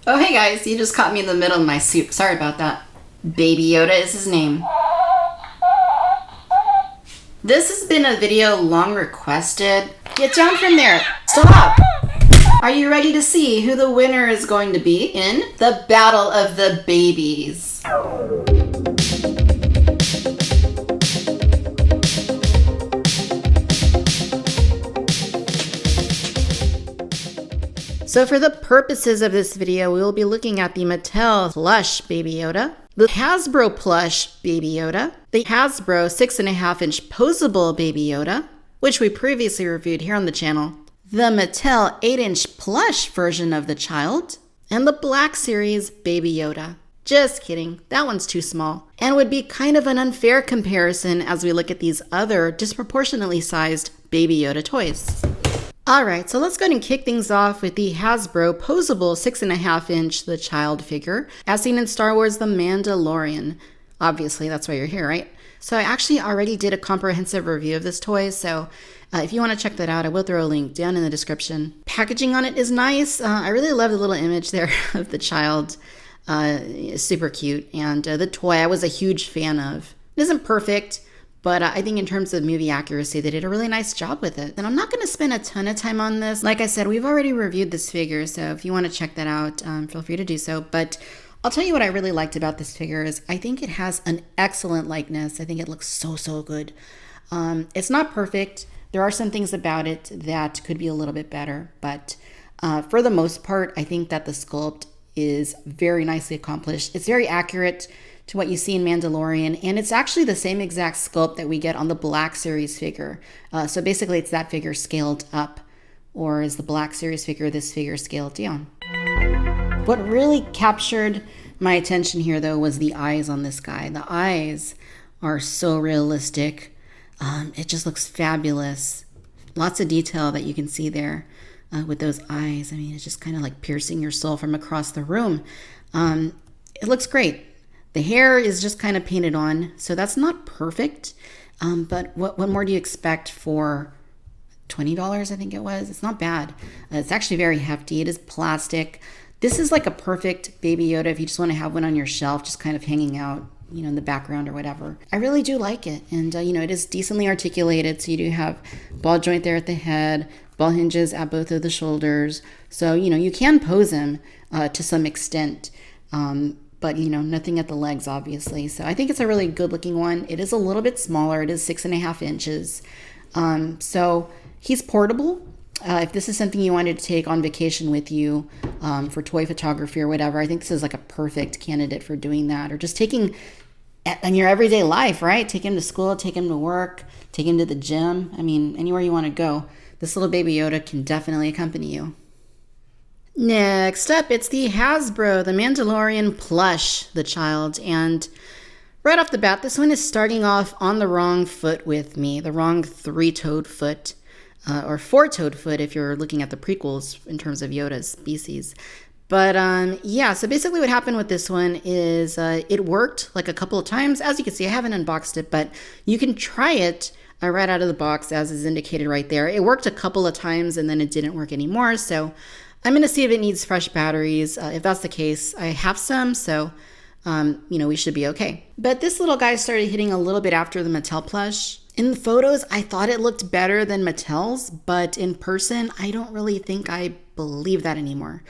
Oh, hey guys, you just caught me in the middle of my soup. Sorry about that. Baby Yoda is his name. This has been a video long requested. Get down from there. Stop! Are you ready to see who the winner is going to be in the Battle of the Babies? So for the purposes of this video, we will be looking at the Mattel plush Baby Yoda, the Hasbro plush Baby Yoda, the Hasbro 6.5-inch posable Baby Yoda, which we previously reviewed here on the channel, the Mattel 8-inch plush version of the child, and the Black Series Baby Yoda. Just kidding, that one's too small, and would be kind of an unfair comparison as we look at these other disproportionately sized Baby Yoda toys. Alright, so let's go ahead and kick things off with the Hasbro posable 6.5-inch The Child figure, as seen in Star Wars The Mandalorian. Obviously, that's why you're here, right? So I actually already did a comprehensive review of this toy, so if you want to check that out, I will throw a link down in the description. Packaging on it is nice. I really love the little image there of the child. Super cute. And the toy I was a huge fan of. It isn't perfect, but I think in terms of movie accuracy, they did a really nice job with it. And I'm not going to spend a ton of time on this. Like I said, we've already reviewed this figure, so if you want to check that out, feel free to do so. But I'll tell you what I really liked about this figure is I think it has an excellent likeness. I think it looks so good. It's not perfect. There are some things about it that could be a little bit better, but for the most part, I think that the sculpt is very nicely accomplished. It's very accurate to what you see in Mandalorian, and it's actually the same exact sculpt that we get on the Black Series figure. So basically it's that figure scaled up, or is the Black Series figure this figure scaled down. What really captured my attention here though was the eyes on this guy. The eyes are so realistic. It just looks fabulous. Lots of detail that you can see there with those eyes. I mean, it's just kind of like piercing your soul from across the room. It looks great. The hair is just kind of painted on, so that's not perfect. But what more do you expect for $20, I think it was? It's not bad. It's actually very hefty. It is plastic. This is like a perfect Baby Yoda if you just want to have one on your shelf, just kind of hanging out, in the background or whatever. I really do like it. And, it is decently articulated. So you do have ball joint there at the head, ball hinges at both of the shoulders. So, you can pose him to some extent. But nothing at the legs, obviously. So I think it's a really good looking one. It is a little bit smaller. It is 6.5 inches. So he's portable. If this is something you wanted to take on vacation with you for toy photography or whatever, I think this is like a perfect candidate for doing that. Or just taking in your everyday life, right? Take him to school, take him to work, take him to the gym. I mean, anywhere you want to go. This little Baby Yoda can definitely accompany you. Next up, it's the Hasbro, the Mandalorian plush, the child. And right off the bat, this one is starting off on the wrong foot with me, the wrong three-toed foot, or four-toed foot if you're looking at the prequels in terms of Yoda's species. But yeah, so basically what happened with this one is it worked like a couple of times. As you can see, I haven't unboxed it, but you can try it right out of the box as is indicated right there. It worked a couple of times and then it didn't work anymore, so I'm going to see if it needs fresh batteries. If that's the case, I have some, so, we should be okay. But this little guy started hitting a little bit after the Mattel plush. In the photos, I thought it looked better than Mattel's, but in person, I don't really think I believe that anymore.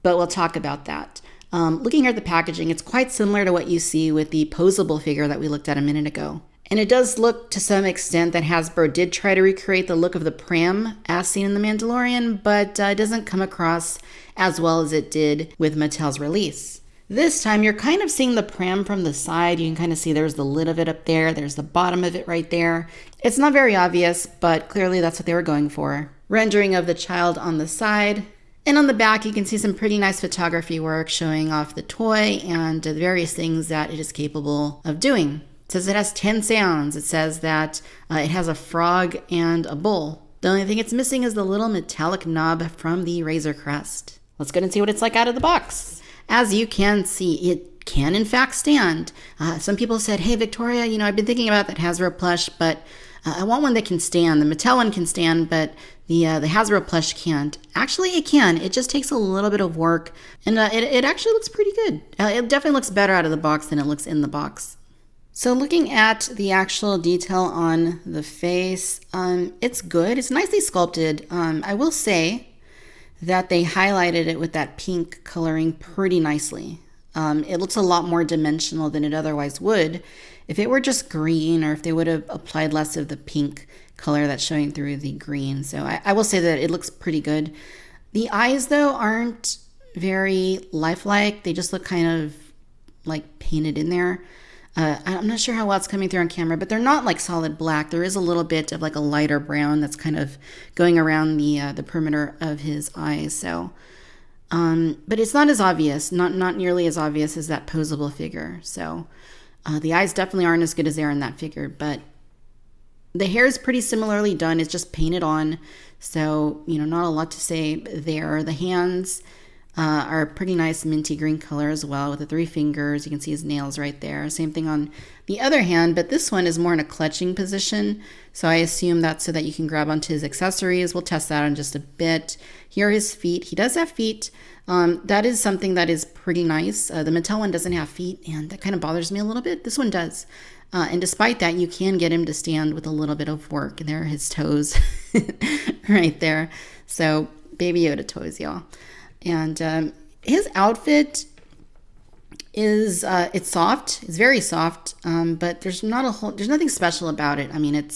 But we'll talk about that. Looking here at the packaging, it's quite similar to what you see with the posable figure that we looked at a minute ago. And it does look to some extent that Hasbro did try to recreate the look of the pram as seen in The Mandalorian, but it doesn't come across as well as it did with Mattel's release. This time you're kind of seeing the pram from the side. You can kind of see there's the lid of it up there. There's the bottom of it right there. It's not very obvious, but clearly that's what they were going for. Rendering of the child on the side. And on the back, you can see some pretty nice photography work showing off the toy and the various things that it is capable of doing. It says it has 10 sounds. It says that it has a frog and a bull. The only thing it's missing is the little metallic knob from the Razor Crest. Let's go and see what it's like out of the box. As you can see, it can in fact stand. Some people said, hey, Victoria, I've been thinking about that Hasbro plush, but I want one that can stand. The Mattel one can stand, but the Hasbro plush can't. Actually, it can. It just takes a little bit of work, and it actually looks pretty good. It definitely looks better out of the box than it looks in the box. So looking at the actual detail on the face, it's good. It's nicely sculpted. I will say that they highlighted it with that pink coloring pretty nicely. It looks a lot more dimensional than it otherwise would if it were just green, or if they would have applied less of the pink color that's showing through the green. So I will say that it looks pretty good. The eyes, though, aren't very lifelike. They just look kind of like painted in there. I'm not sure how well it's coming through on camera, but they're not like solid black. There is a little bit of like a lighter brown that's kind of going around the perimeter of his eyes. So, but it's not as obvious, not nearly as obvious as that posable figure. So, the eyes definitely aren't as good as they are in that figure, but the hair is pretty similarly done. It's just painted on. So, not a lot to say there. The hands are a pretty nice minty green color as well with the 3 fingers. You can see his nails right there. Same thing on the other hand, but this one is more in a clutching position. So I assume that's so that you can grab onto his accessories. We'll test that in just a bit. Here are his feet. He does have feet. That is something that is pretty nice. The Mattel one doesn't have feet, and that kind of bothers me a little bit. This one does. And despite that, you can get him to stand with a little bit of work. And there are his toes right there. So Baby Yoda toes, y'all. And his outfit is it's soft. It's very soft, but there's nothing special about it. I mean,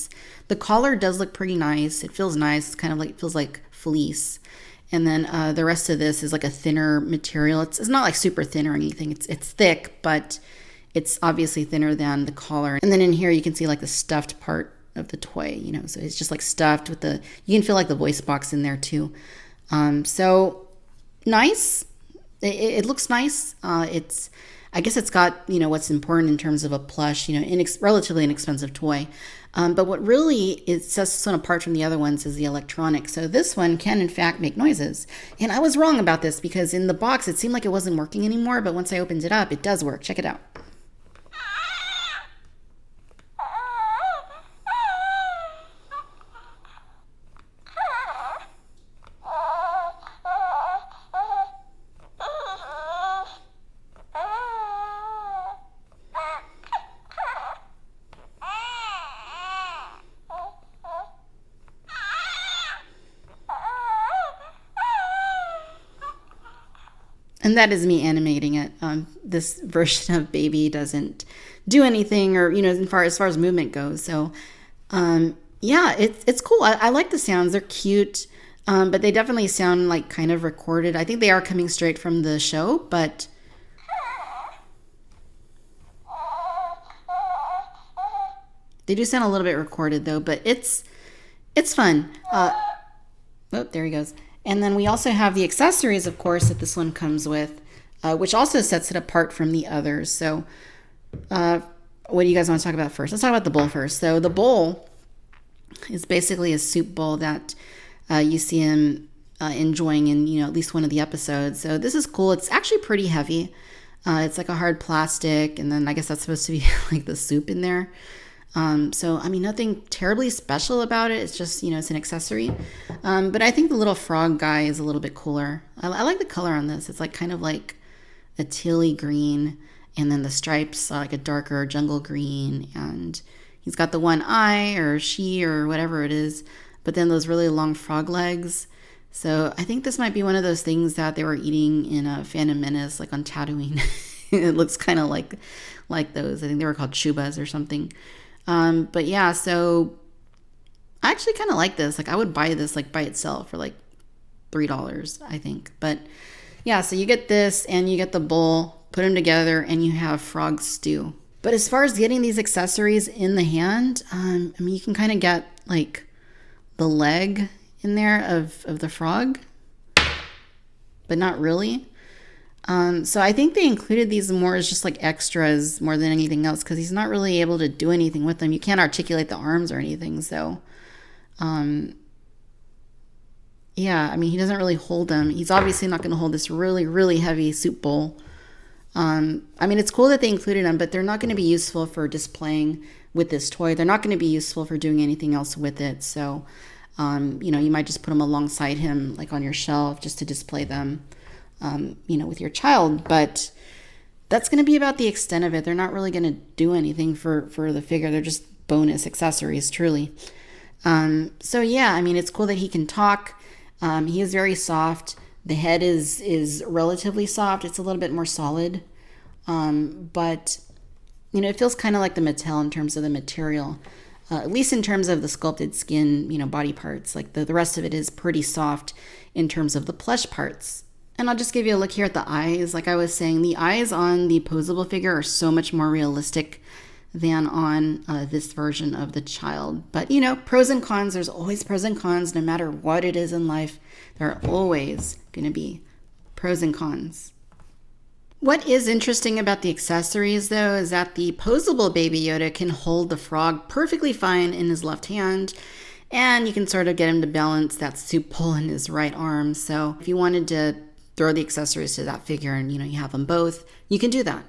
the collar does look pretty nice. It feels nice. It's kind of like, it feels like fleece. And then the rest of this is like a thinner material. It's not like super thin or anything. It's thick, but it's obviously thinner than the collar. And then in here you can see like the stuffed part of the toy. So it's just like stuffed with you can feel like the voice box in there too. So nice. It looks nice. I guess it's got, what's important in terms of a plush, relatively inexpensive toy. But what really sets this one apart from the other ones is the electronics. So this one can in fact make noises. And I was wrong about this because in the box it seemed like it wasn't working anymore, but once I opened it up, it does work. Check it out. And that is me animating it. This version of Baby doesn't do anything, or as far as movement goes. So, yeah, it's cool. I like the sounds. They're cute, but they definitely sound like kind of recorded. I think they are coming straight from the show, but they do sound a little bit recorded though. But it's fun. Oh, there he goes. And then we also have the accessories, of course, that this one comes with, which also sets it apart from the others. So what do you guys want to talk about first? Let's talk about the bowl first. So the bowl is basically a soup bowl that you see him enjoying in, at least one of the episodes. So this is cool. It's actually pretty heavy. It's like a hard plastic, and then I guess that's supposed to be like the soup in there. So, I mean, nothing terribly special about it. It's just, it's an accessory. But I think the little frog guy is a little bit cooler. I like the color on this. It's like kind of like a tealy green, and then the stripes are like a darker jungle green, and he's got the one eye, or she, or whatever it is, but then those really long frog legs. So I think this might be one of those things that they were eating in Phantom Menace, like on Tatooine. It looks kind of like those. I think they were called Chubas or something. But yeah, so I actually kind of like this. Like I would buy this like by itself for like $3, I think. But yeah, so you get this and you get the bowl, put them together, and you have frog stew. But as far as getting these accessories in the hand, I mean, you can kind of get like the leg in there of the frog, but not really. So I think they included these more as just like extras more than anything else, because he's not really able to do anything with them. You can't articulate the arms or anything. So, yeah, I mean, he doesn't really hold them. He's obviously not going to hold this really, really heavy soup bowl. I mean, it's cool that they included them, but they're not going to be useful for displaying with this toy. They're not going to be useful for doing anything else with it. So, you might just put them alongside him, like on your shelf, just to display them, with your child. But that's going to be about the extent of it. They're not really going to do anything for the figure. They're just bonus accessories, truly. So yeah, I mean, it's cool that he can talk. He is very soft. The head is relatively soft. It's a little bit more solid. But, it feels kind of like the Mattel in terms of the material, at least in terms of the sculpted skin, body parts. Like the rest of it is pretty soft in terms of the plush parts. And I'll just give you a look here at the eyes. Like I was saying, the eyes on the posable figure are so much more realistic than on this version of the child. But, pros and cons, there's always pros and cons. No matter what it is in life, there are always going to be pros and cons. What is interesting about the accessories, though, is that the posable Baby Yoda can hold the frog perfectly fine in his left hand, and you can sort of get him to balance that soup bowl in his right arm. So if you wanted to throw the accessories to that figure and, you have them both, you can do that.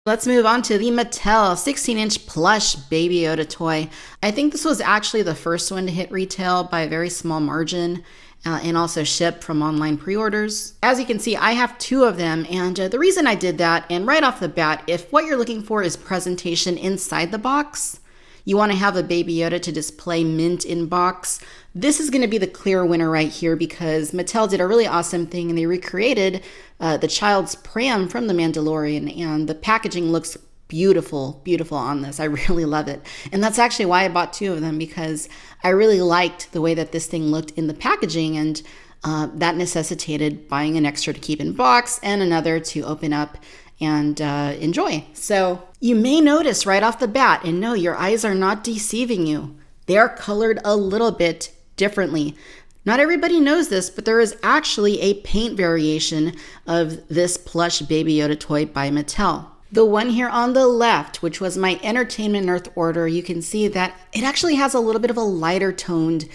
Let's move on to the Mattel 16-inch plush Baby Yoda toy. I think this was actually the first one to hit retail by a very small margin, and also ship from online pre-orders. As you can see, I have 2 of them, and the reason I did that, and right off the bat, if what you're looking for is presentation inside the box, you want to have a Baby Yoda to display mint in box, this is going to be the clear winner right here, because Mattel did a really awesome thing and they recreated the child's pram from The Mandalorian, and the packaging looks beautiful on this. I really love it. And that's actually why I bought 2 of them, because I really liked the way that this thing looked in the packaging, and that necessitated buying an extra to keep in box and another to open up and enjoy. So you may notice right off the bat, and no, your eyes are not deceiving you. They are colored a little bit differently. Not everybody knows this, but there is actually a paint variation of this plush Baby Yoda toy by Mattel. The one here on the left, which was my Entertainment Earth order, you can see that it actually has a little bit of a lighter toned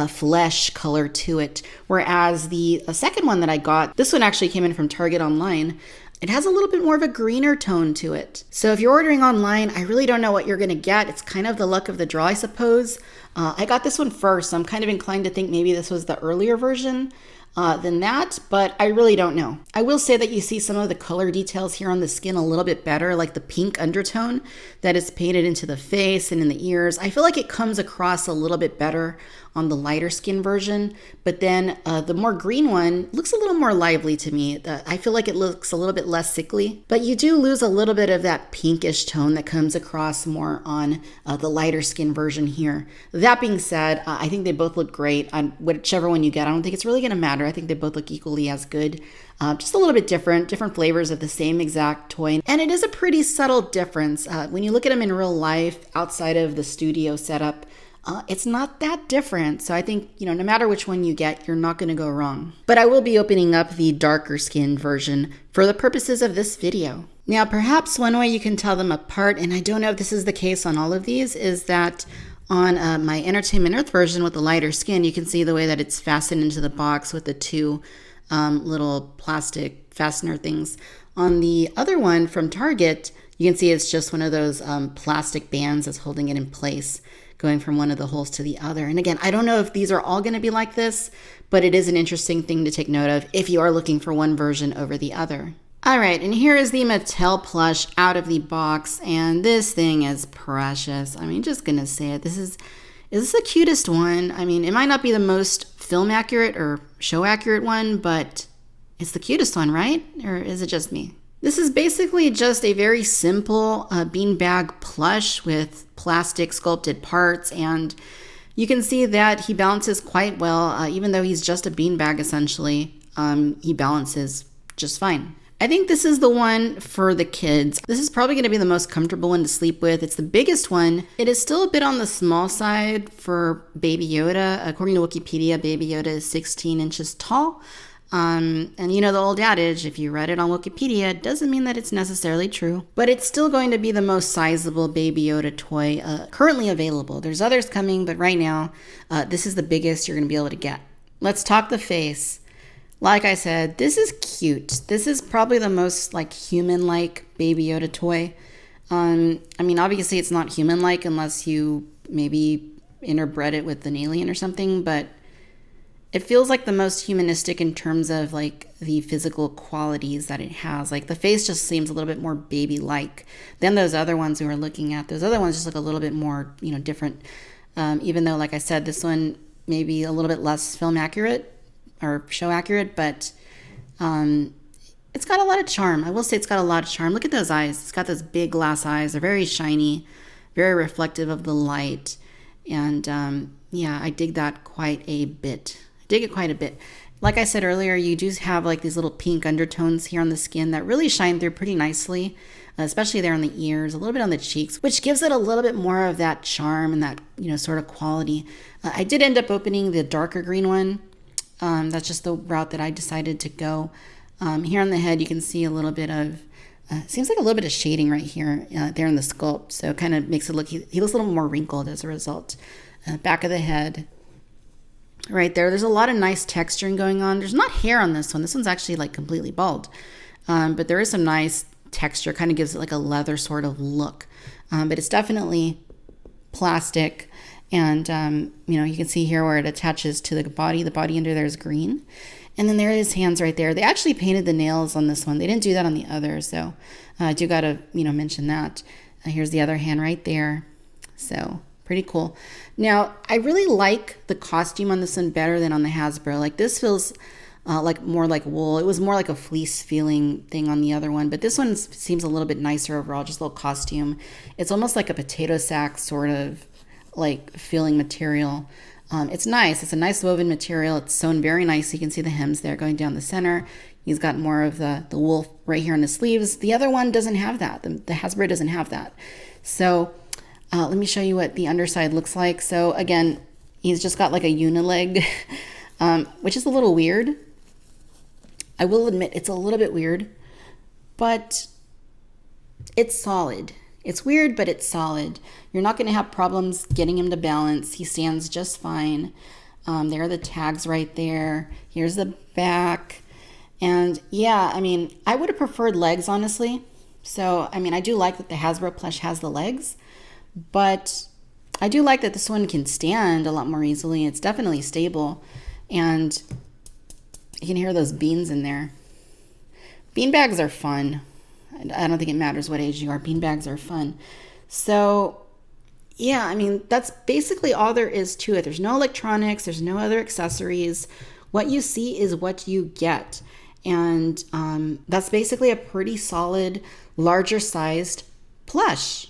flesh color to it. Whereas the second one that I got, this one actually came in from Target online, it has a little bit more of a greener tone to it. So if you're ordering online, I really don't know what you're gonna get. It's kind of the luck of the draw, I suppose. I got this one first, so I'm kind of inclined to think maybe this was the earlier version than that, but I really don't know. I will say that you see some of the color details here on the skin a little bit better, like the pink undertone that is painted into the face and in the ears. I feel like it comes across a little bit better on the lighter skin version, but then the more green one looks a little more lively to me. I feel like it looks a little bit less sickly, but you do lose a little bit of that pinkish tone that comes across more on the lighter skin version here. That being said, I think they both look great on whichever one you get. I don't think it's really going to matter. I think they both look equally as good. Just a little bit different flavors of the same exact toy. And it is a pretty subtle difference. When you look at them in real life, outside of the studio setup, it's not that different. So I think, no matter which one you get, you're not going to go wrong. But I will be opening up the darker skinned version for the purposes of this video. Now, perhaps one way you can tell them apart, and I don't know if this is the case on all of these, is that on my Entertainment Earth version with the lighter skin, you can see the way that it's fastened into the box with the 2 little plastic fastener things. On the other one from Target, you can see it's just one of those plastic bands that's holding it in place, going from one of the holes to the other. And again, I don't know if these are all going to be like this, but it is an interesting thing to take note of if you are looking for one version over the other. All right, and here is the Mattel plush out of the box, and this thing is precious. I mean, just gonna say it. Is this the cutest one? I mean, it might not be the most film accurate or show accurate one, but it's the cutest one, right? Or is it just me? This is basically just a very simple beanbag plush with plastic sculpted parts, and you can see that he balances quite well. Even though he's just a beanbag essentially, he balances just fine. I think this is the one for the kids. This is probably going to be the most comfortable one to sleep with. It's the biggest one. It is still a bit on the small side for Baby Yoda. According to Wikipedia, Baby Yoda is 16 inches tall. And the old adage, if you read it on Wikipedia, doesn't mean that it's necessarily true. But it's still going to be the most sizable Baby Yoda toy currently available. There's others coming, but right now, this is the biggest you're going to be able to get. Let's talk the face. Like I said, this is cute. This is probably the most human-like Baby Yoda toy. I mean, obviously it's not human-like unless you maybe interbred it with an alien or something, but it feels like the most humanistic in terms of like the physical qualities that it has. Like the face just seems a little bit more baby-like than those other ones we were looking at. Those other ones just look a little bit more, different. Even though, like I said, this one may be a little bit less film accurate or show accurate, but it's got a lot of charm. I will say it's got a lot of charm. Look at those eyes. It's got those big glass eyes. They're very shiny, very reflective of the light. And yeah, I dig that quite a bit. Dig it quite a bit. Like I said earlier, you do have like these little pink undertones here on the skin that really shine through pretty nicely, especially there on the ears, a little bit on the cheeks, which gives it a little bit more of that charm and that, sort of quality. I did end up opening the darker green one. That's just the route that I decided to go. Here on the head, you can see a little bit of, seems like a little bit of shading right here, there in the sculpt. So it kind of makes it look, he looks a little more wrinkled as a result. Back of the head. Right there's a lot of nice texturing going on. There's not hair on this one. This one's actually like completely bald. But there is some nice texture, kind of gives it like a leather sort of look. But it's definitely plastic. And, you can see here where it attaches to the body. The body under there is green. And then there are his hands right there. They actually painted the nails on this one. They didn't do that on the others. So I do got to, mention that. Here's the other hand right there. So pretty cool. Now, I really like the costume on this one better than on the Hasbro. Like this feels like more like wool. It was more like a fleece feeling thing on the other one, but this one seems a little bit nicer overall, just a little costume. It's almost like a potato sack sort of like feeling material. It's nice. It's a nice woven material. It's sewn very nice. You can see the hems there going down the center. He's got more of the wool right here on the sleeves. The other one doesn't have that. The Hasbro doesn't have that. So let me show you what the underside looks like. So again, he's just got like a unileg, which is a little weird. I will admit it's a little bit weird, but it's solid. It's weird, but it's solid. You're not going to have problems getting him to balance. He stands just fine. There are the tags right there. Here's the back. And yeah, I mean, I would have preferred legs, honestly. So, I mean, I do like that the Hasbro plush has the legs, but I do like that this one can stand a lot more easily. It's definitely stable. And you can hear those beans in there. Bean bags are fun. I don't think it matters what age you are. Bean bags are fun. So, yeah, I mean, that's basically all there is to it. There's no electronics. There's no other accessories. What you see is what you get. And that's basically a pretty solid, larger sized plush.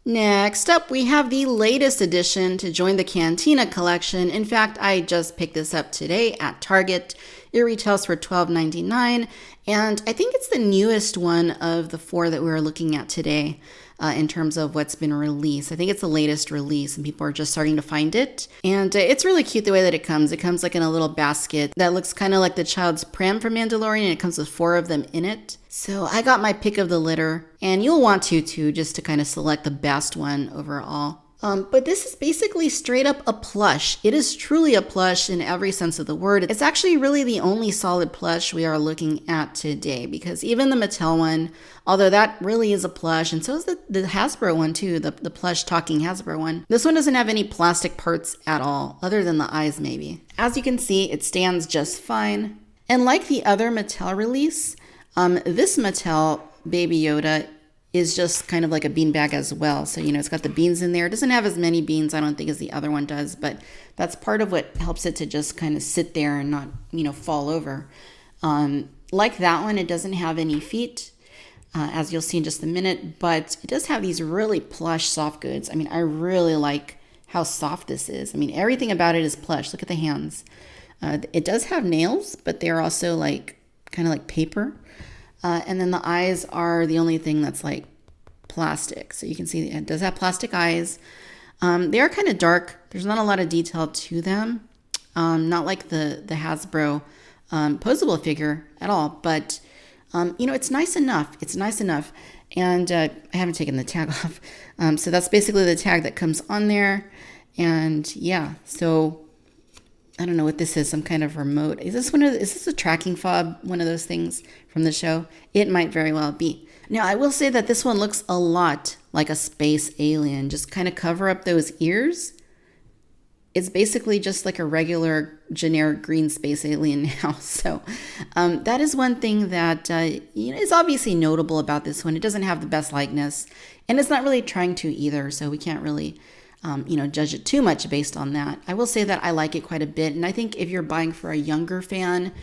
Next up, we have the latest addition to join the Cantina collection. In fact, I just picked this up today at Target. It retails for $12.99, and I think it's the newest one of the four that we were looking at today in terms of what's been released. I think it's the latest release, and people are just starting to find it. And it's really cute the way that it comes. It comes like in a little basket that looks kind of like the child's pram from Mandalorian, and it comes with 4 of them in it. So I got my pick of the litter, and you'll want to too, just to kind of select the best one overall. But this is basically straight up a plush. It is truly a plush in every sense of the word. It's actually really the only solid plush we are looking at today, because even the Mattel one, although that really is a plush, and so is the Hasbro one too, the plush talking Hasbro one. This one doesn't have any plastic parts at all, other than the eyes maybe. As you can see, it stands just fine. And like the other Mattel release, this Mattel Baby Yoda is just kind of like a beanbag as well. So, it's got the beans in there. It doesn't have as many beans, I don't think, as the other one does, but that's part of what helps it to just kind of sit there and not, fall over. Like that one, it doesn't have any feet, as you'll see in just a minute, but it does have these really plush soft goods. I mean, I really like how soft this is. I mean, everything about it is plush. Look at the hands. It does have nails, but they're also like kind of like paper. And then the eyes are the only thing that's like plastic. So you can see it does have plastic eyes. They are kind of dark. There's not a lot of detail to them. Not like the Hasbro posable figure at all. But, it's nice enough. It's nice enough. And I haven't taken the tag off. So that's basically the tag that comes on there. And yeah, so I don't know what this is, some kind of remote. Is this a tracking fob, one of those things from the show? It might very well be. Now, I will say that this one looks a lot like a space alien. Just kind of cover up those ears. It's basically just like a regular generic green space alien now. So that is one thing that is obviously notable about this one. It doesn't have the best likeness, and it's not really trying to either. So we can't really judge it too much based on that. I will say that I like it quite a bit. And I think if you're buying for a younger fan,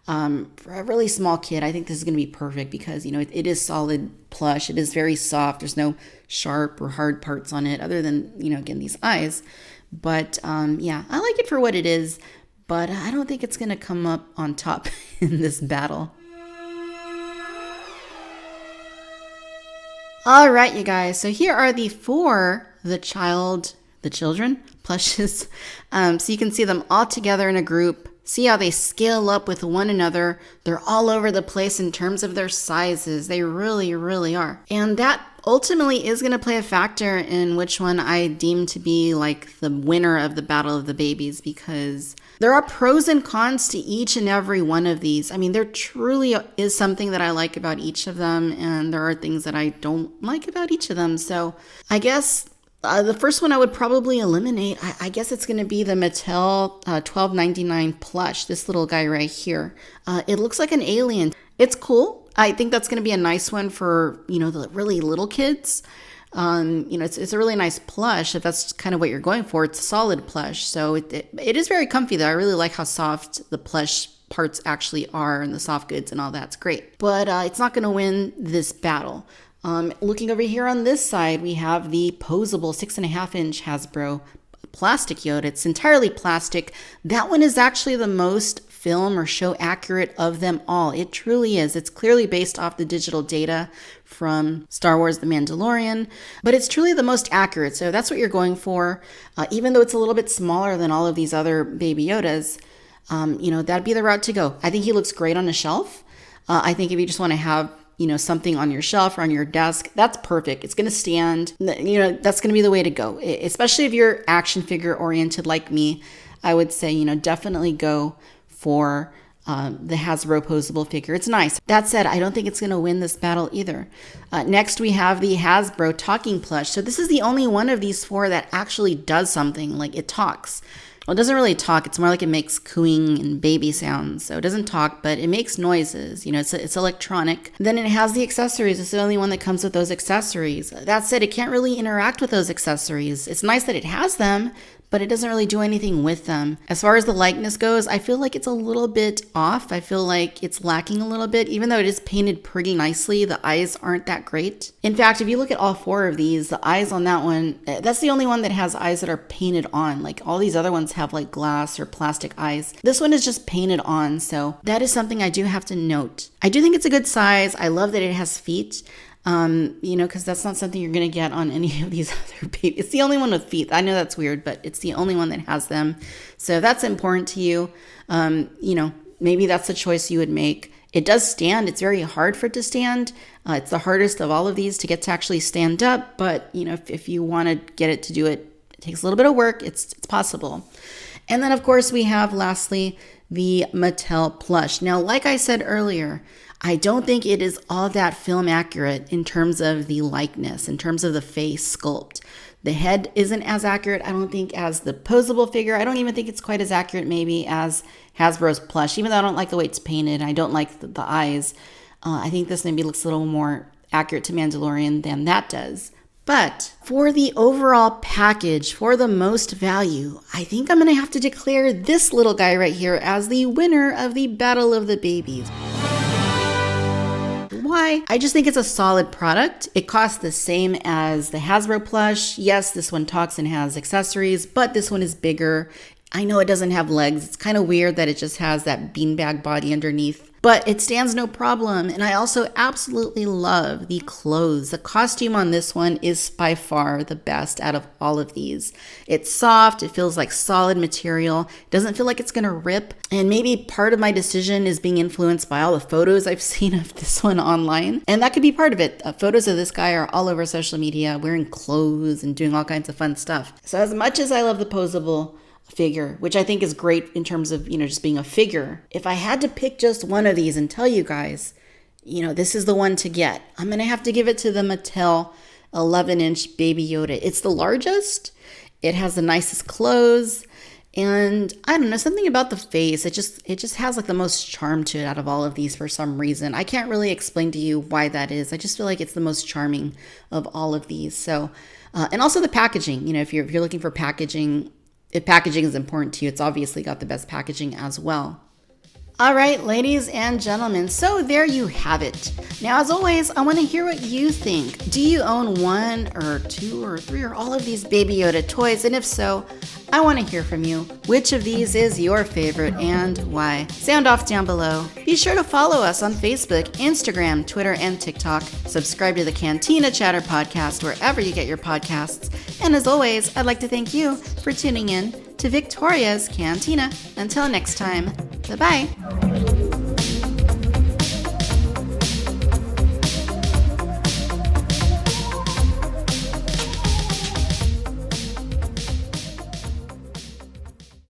for a really small kid, I think this is going to be perfect because, it is solid plush. It is very soft. There's no sharp or hard parts on it other than, again, these eyes. But yeah, I like it for what it is, but I don't think it's going to come up on top in this battle. All right, you guys. So here are the the children plushes. So you can see them all together in a group. See how they scale up with one another. They're all over the place in terms of their sizes. They really, really are. And that ultimately is going to play a factor in which one I deem to be like the winner of the Battle of the Babies, because there are pros and cons to each and every one of these. I mean, there truly is something that I like about each of them, and there are things that I don't like about each of them. So I guess the first one I would probably eliminate, I guess it's going to be the Mattel $12.99 plush, this little guy right here. It looks like an alien. It's cool. I think that's going to be a nice one for, the really little kids. It's a really nice plush if that's kind of what you're going for. It's a solid plush. So it is very comfy though. I really like how soft the plush parts actually are and the soft goods and all that's great. But it's not going to win this battle. Looking over here on this side, we have the posable 6.5-inch Hasbro plastic Yoda. It's entirely plastic. That one is actually the most film or show accurate of them all. It truly is. It's clearly based off the digital data from Star Wars The Mandalorian, but it's truly the most accurate. So that's what you're going for. Even though it's a little bit smaller than all of these other Baby Yodas, that'd be the route to go. I think he looks great on a shelf. I think if you just want to have something on your shelf or on your desk, that's perfect. It's going to stand, that's going to be the way to go. Especially if you're action figure oriented like me, I would say, definitely go for the Hasbro posable figure. It's nice. That said, I don't think it's going to win this battle either. Next, we have the Hasbro talking plush. So this is the only one of these four that actually does something, like it talks. Well, it doesn't really talk. It's more like it makes cooing and baby sounds. So it doesn't talk, but it makes noises. It's electronic. Then it has the accessories. It's the only one that comes with those accessories. That said, it can't really interact with those accessories. It's nice that it has them, but it doesn't really do anything with them. As far as the likeness goes, I feel like it's a little bit off. I feel like it's lacking a little bit. Even though it is painted pretty nicely, the eyes aren't that great. In fact, if you look at all four of these, the eyes on that one, that's the only one that has eyes that are painted on. Like all these other ones have like glass or plastic eyes. This one is just painted on. So that is something I do have to note. I do think it's a good size. I love that it has feet. Because that's not something you're going to get on any of these other babies. It's the only one with feet. I know that's weird, but it's the only one that has them. So if that's important to you, maybe that's the choice you would make. It does stand. It's very hard for it to stand. It's the hardest of all of these to get to actually stand up. But, if you want to get it to do it, it takes a little bit of work. It's possible. And then, of course, we have lastly the Mattel plush. Now, like I said earlier, I don't think it is all that film accurate in terms of the likeness, in terms of the face sculpt. The head isn't as accurate, I don't think, as the posable figure. I don't even think it's quite as accurate maybe as Hasbro's plush, even though I don't like the way it's painted. I don't like the eyes. I think this maybe looks a little more accurate to Mandalorian than that does. But for the overall package, for the most value, I think I'm going to have to declare this little guy right here as the winner of the Battle of the Babies. Why? I just think it's a solid product. It costs the same as the Hasbro plush. Yes, this one talks and has accessories, but this one is bigger. I know it doesn't have legs. It's kind of weird that it just has that beanbag body underneath, but it stands no problem. And I also absolutely love the clothes. The costume on this one is by far the best out of all of these. It's soft. It feels like solid material. It doesn't feel like it's going to rip. And maybe part of my decision is being influenced by all the photos I've seen of this one online. And that could be part of it. Photos of this guy are all over social media, wearing clothes and doing all kinds of fun stuff. So as much as I love the posable figure, which I think is great in terms of, just being a figure, if I had to pick just one of these and tell you guys, this is the one to get. I'm going to have to give it to the Mattel 11-inch Baby Yoda. It's the largest. It has the nicest clothes. And I don't know, something about the face. It just has like the most charm to it out of all of these for some reason. I can't really explain to you why that is. I just feel like it's the most charming of all of these. So, and also the packaging. If you're looking for packaging, if packaging is important to you, it's obviously got the best packaging as well. All right, ladies and gentlemen, so there you have it. Now, as always, I want to hear what you think. Do you own 1 or 2 or 3 or all of these Baby Yoda toys? And if so, I want to hear from you. Which of these is your favorite and why? Sound off down below. Be sure to follow us on Facebook, Instagram, Twitter, and TikTok. Subscribe to the Cantina Chatter podcast wherever you get your podcasts. And as always, I'd like to thank you for tuning in to Victoria's Cantina. Until next time, bye-bye.